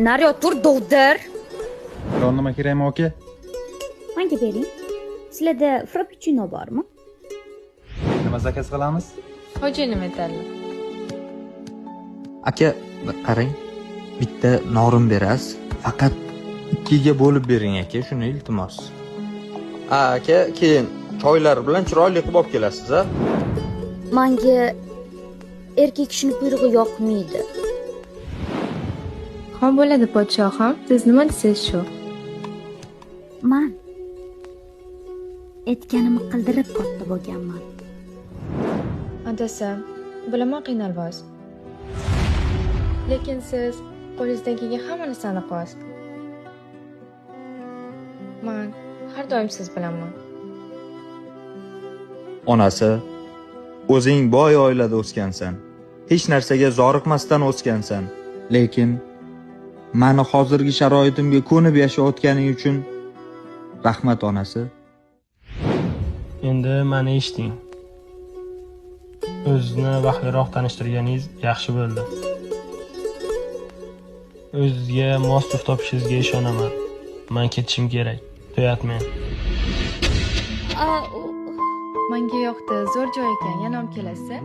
Naryo tur dovdir. Biron nima kerakmi aka? Menga bering. Sizlarda frappuccino bormi? Nima zakaz qilamiz? Xo'jayini metalli. Aka, qarang. Bitta norin berasiz. Faqat ikkiga bo'lib bering aka, shuni iltimos. Aka, keyin choylar bilan chiroyli qilib olib kelasiz, a? Menga erkak kishining buyrug'i yoqmaydi. Ha bo'ladi podshohim, siz nima desiz shu? Men aytganimni qildirib katta bo'lganman. Adasam, bilaman qiynalvos. Lekin siz qo'lingizdan kelgan hamma narsani qilasiz. Men har doim siz bilanman. Onasi, o'zing boy oilada o'sgansan. Hech narsaga zoriqmasdan o'sgansan. Lekin meni hozirgi sharoitimga ko'nib yashayotganing uchun rahmat onasi. Endi meni eshiting. O'zingizni vaqtliroq tanishtirganingiz yaxshi bo'ldi. O'zizga mos juft topishingizga ishonaman. Men ketishim kerak. To'yatmen. Menga yoqdi, zo'r joy ekan, yana olib kelasiz.